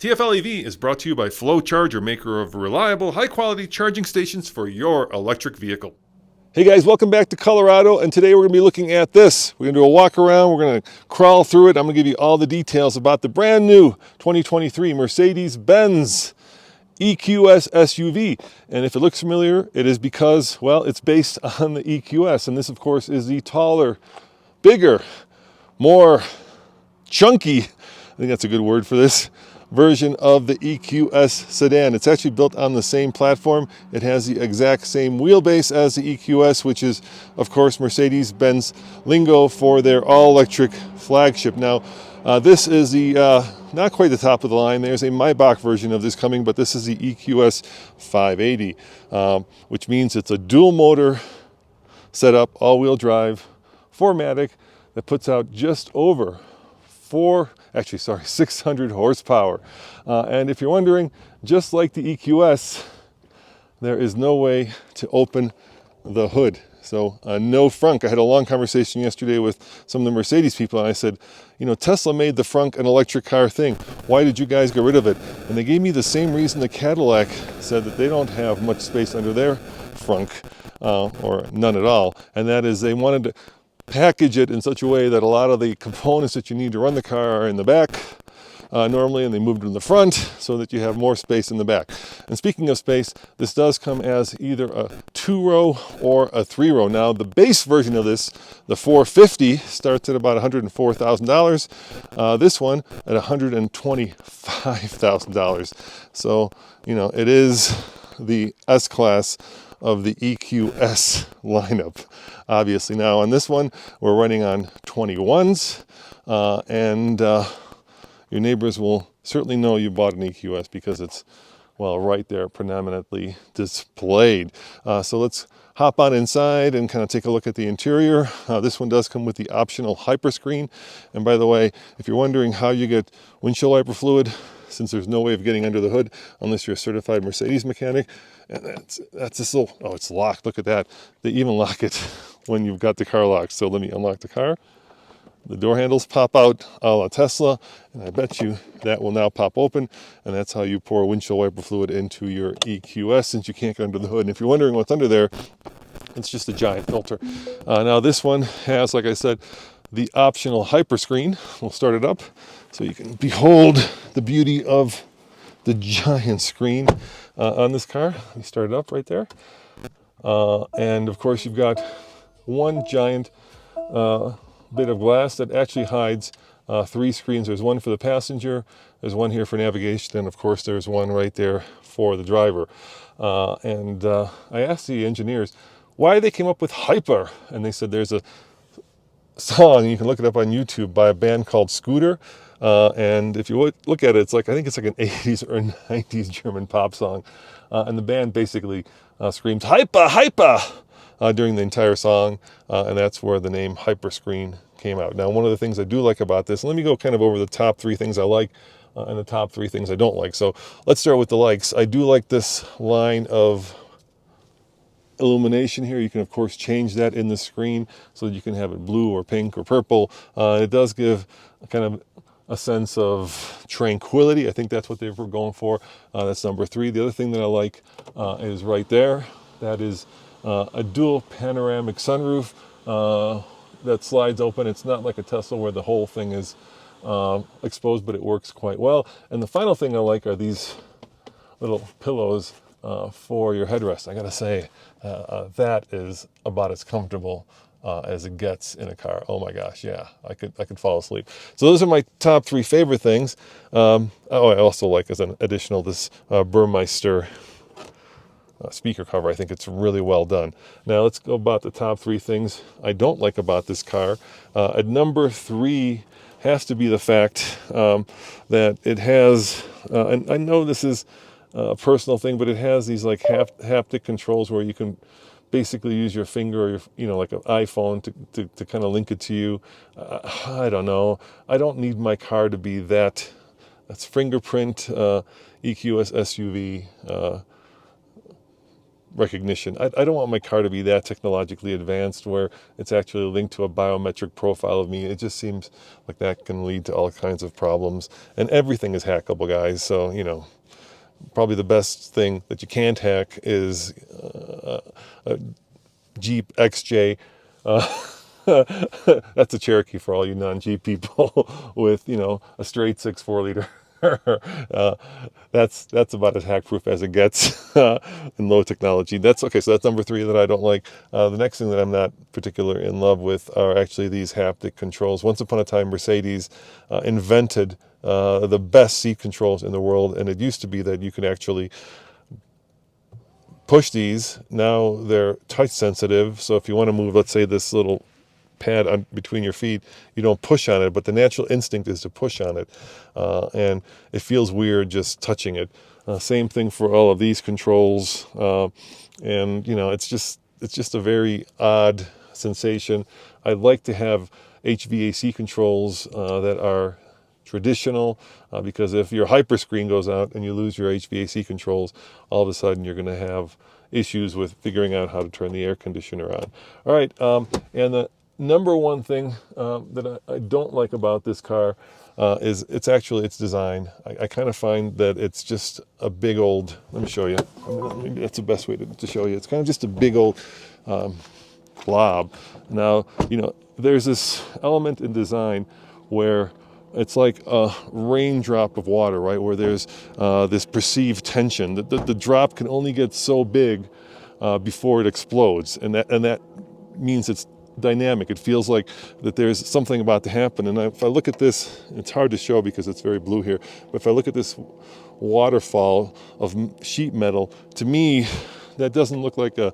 TFL EV is brought to you by Flow Charger, maker of reliable, high-quality charging stations for your electric vehicle. Hey guys, welcome back to Colorado, and today we're going to be looking at this. We're going to do a walk around, we're going to crawl through it. I'm going to give you all the details about the brand new 2023 Mercedes-Benz EQS SUV. And if it looks familiar, it is because, well, it's based on the EQS, and this of course is the taller, bigger, more chunky, I think that's a good word for this, version of the EQS sedan. It's actually built on the same platform. It has the exact same wheelbase as the EQS, which is, of course, Mercedes-Benz lingo for their all-electric flagship. Now, this is the, not quite the top of the line. There's a Maybach version of this coming, but this is the EQS 580, which means it's a dual motor setup, all-wheel drive, 4MATIC, that puts out just over 600 horsepower. And if you're wondering, just like the EQS, there is no way to open the hood. So no frunk. I had a long conversation yesterday with some of the Mercedes people, and I said, you know, Tesla made the frunk an electric car thing. Why did you guys get rid of it? And they gave me the same reason the Cadillac said that they don't have much space under their frunk, or none at all. And that is they wanted to package it in such a way that a lot of the components that you need to run the car are in the back normally, and they moved them in the front so that you have more space in the back. And speaking of space, this does come as either a 2-row or a 3-row. Now, the base version of this, the 450, starts at about $104,000. This one at $125,000. So, you know, it is the S-Class of the EQS lineup, obviously. Now on this one, we're running on 21s, and your neighbors will certainly know you bought an EQS because it's, well, right there predominantly displayed. So let's hop on inside and kind of take a look at the interior. This one does come with the optional hyperscreen. And by the way, if you're wondering how you get windshield wiper fluid, since there's no way of getting under the hood unless you're a certified Mercedes mechanic, and that's this little, oh, it's locked, look at that. They even lock it when you've got the car locked. So let me unlock the car. The door handles pop out a la Tesla, and I bet you that will now pop open, and that's how you pour windshield wiper fluid into your EQS, since you can't get under the hood. And if you're wondering what's under there, it's just a giant filter. Now this one has, like I said, the optional hyperscreen. We'll start it up so you can behold the beauty of the giant screen on this car. Let me start it up right there. And of course you've got one giant bit of glass that actually hides 3 screens. There's one for the passenger, there's one here for navigation, and of course there's one right there for the driver. And I asked the engineers why they came up with hyper, and they said there's a song, you can look it up on YouTube, by a band called Scooter, and if you look at it, it's like, I think it's like an 80s or 90s German pop song, and the band basically screams hyper, hyper during the entire song, and that's where the name Hyperscreen came out. Now, one of the things I do like about this, let me go kind of over the top 3 things I like and the top 3 things I don't like. So let's start with the likes. I do like this line of illumination here. You can of course change that in the screen so that you can have it blue or pink or purple. It does give kind of a sense of tranquility. I think that's what they were going for. That's number 3. The other thing that I like is right there. That is a dual panoramic sunroof that slides open. It's not like a Tesla where the whole thing is exposed, but it works quite well. And the final thing I like are these little pillows for your headrest. I gotta say, that is about as comfortable as it gets in a car. Oh my gosh, yeah, I could fall asleep. So those are my top 3 favorite things. Oh, I also like, as an additional, this Burmeister speaker cover. I think it's really well done. Now let's go about the top 3 things I don't like about this car. At number 3 has to be the fact that it has, and I know this is a personal thing, but it has these like haptic controls where you can basically use your finger or your, like an iPhone to kind of link it to you. I don't know. I don't need my car to be that's fingerprint EQS SUV recognition. I don't want my car to be that technologically advanced where it's actually linked to a biometric profile of me. It just seems like that can lead to all kinds of problems. And everything is hackable, guys. So, you know, probably the best thing that you can't hack is a Jeep XJ. That's a Cherokee for all you non-Jeep people with, you know, a straight 6.4 liter. That's about as hack-proof as it gets in low technology. That's okay. So that's number 3 that I don't like. The next thing that I'm not particularly in love with are actually these haptic controls. Once upon a time, Mercedes invented the best seat controls in the world, and it used to be that you could actually push these. Now they're touch sensitive, so if you want to move, let's say, this little pad on between your feet, you don't push on it, but the natural instinct is to push on it, and it feels weird just touching it. Same thing for all of these controls, and you know, it's just a very odd sensation. I'd like to have HVAC controls that are traditional, because if your hyper screen goes out and you lose your HVAC controls, all of a sudden you're going to have issues with figuring out how to turn the air conditioner on. All right, and the number one thing that I don't like about this car is its design. I kind of find that it's just a big old, let me show you, maybe that's the best way to show you. It's kind of just a big old blob. Now, you know, there's this element in design where it's like a raindrop of water, right? Where there's this perceived tension. The drop can only get so big before it explodes, and that means it's dynamic. It feels like that there's something about to happen. And if I look at this, it's hard to show because it's very blue here, but if I look at this waterfall of sheet metal, to me, that doesn't look like a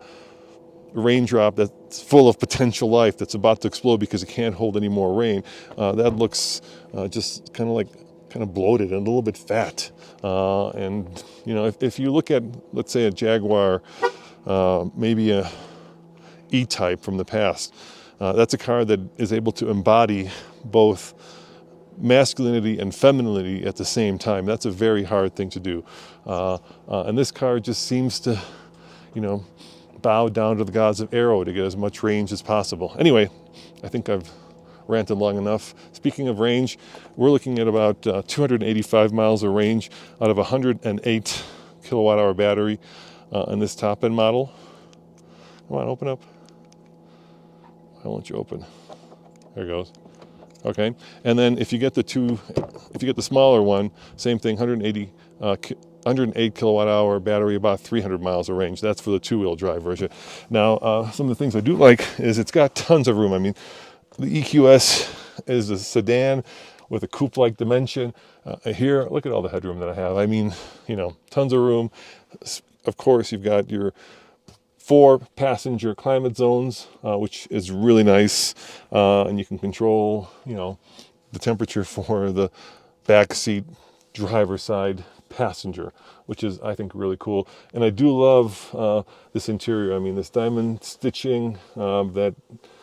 raindrop that's full of potential life that's about to explode because it can't hold any more rain. That looks just kind of bloated and a little bit fat. And you know, if you look at, let's say, a Jaguar, maybe a E-Type from the past, that's a car that is able to embody both masculinity and femininity at the same time. That's a very hard thing to do. And this car just seems to, you know, bow down to the gods of aero to get as much range as possible. Anyway, I think I've ranted long enough. Speaking of range, we're looking at about 285 miles of range out of a 108 kilowatt hour battery in this top end model. Come on, open up. Why won't you open? There it goes. Okay, and then if you get the smaller one, same thing, 108 kilowatt hour battery, about 300 miles of range. That's for the 2-wheel drive version. Now, some of the things I do like is it's got tons of room. I mean, the EQS is a sedan with a coupe-like dimension. Here, look at all the headroom that I have. I mean, you know, tons of room. Of course, you've got your 4 passenger climate zones, which is really nice, and you can control, you know, the temperature for the back seat driver side passenger, which is, I think, really cool. And I do love this interior. I mean, this diamond stitching that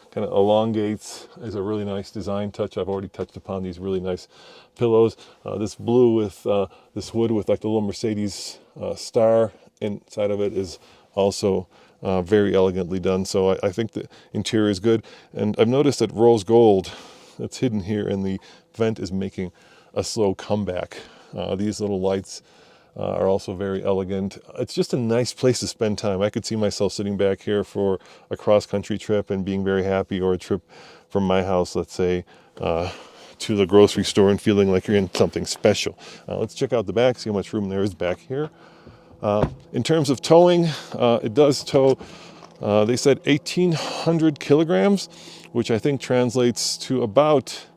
kind of elongates is a really nice design touch. I've already touched upon these really nice pillows. This blue with this wood with like the little Mercedes star inside of it is also very elegantly done. So I think the interior is good. And I've noticed that rose gold that's hidden here in the vent is making a slow comeback. These little lights are also very elegant. It's just a nice place to spend time. I could see myself sitting back here for a cross-country trip and being very happy, or a trip from my house, let's say, to the grocery store and feeling like you're in something special. Let's check out the back, see how much room there is back here. In terms of towing, it does tow, they said 1,800 kilograms, which I think translates to about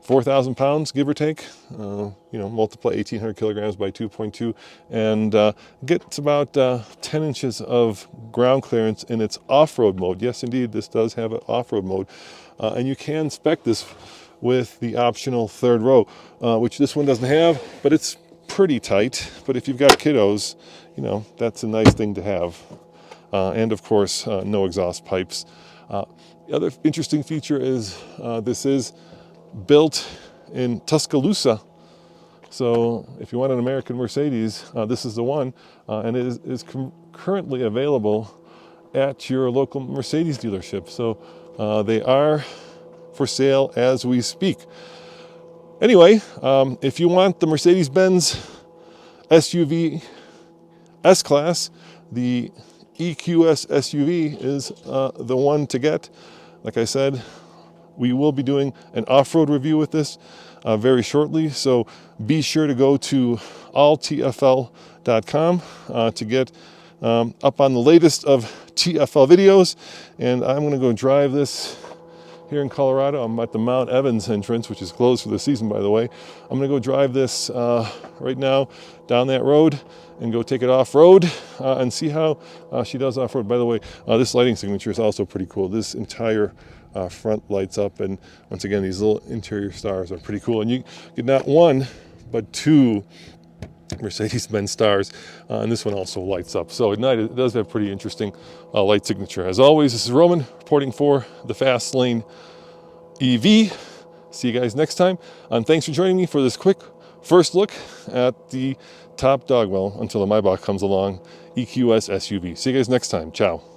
4,000 pounds, give or take. You know, multiply 1,800 kilograms by 2.2, and gets about 10 inches of ground clearance in its off-road mode. Yes, indeed, this does have an off-road mode, and you can spec this with the optional third row, which this one doesn't have, but it's pretty tight. But if you've got kiddos, you know, that's a nice thing to have. And of course, no exhaust pipes. The other interesting feature is this is built in Tuscaloosa, So if you want an American Mercedes, this is the one, and it is currently available at your local Mercedes dealership. So they are for sale as we speak. Anyway, if you want the Mercedes-Benz SUV S-Class, the EQS SUV is the one to get. Like I said, we will be doing an off-road review with this very shortly, so be sure to go to alltfl.com to get up on the latest of TFL videos. And I'm going to go drive this here in Colorado. I'm at the Mount Evans entrance, which is closed for the season, by the way. I'm going to go drive this right now down that road and go take it off-road and see how she does off-road. By the way, this lighting signature is also pretty cool. This entire front lights up, and once again, these little interior stars are pretty cool. And you get not one, but two Mercedes-Benz stars, and this one also lights up. So at night, it does have pretty interesting light signature. As always, this is Roman reporting for the Fast Lane EV. See you guys next time, and thanks for joining me for this quick first look at the top dog, well, until the Maybach comes along, EQS SUV. See you guys next time. Ciao.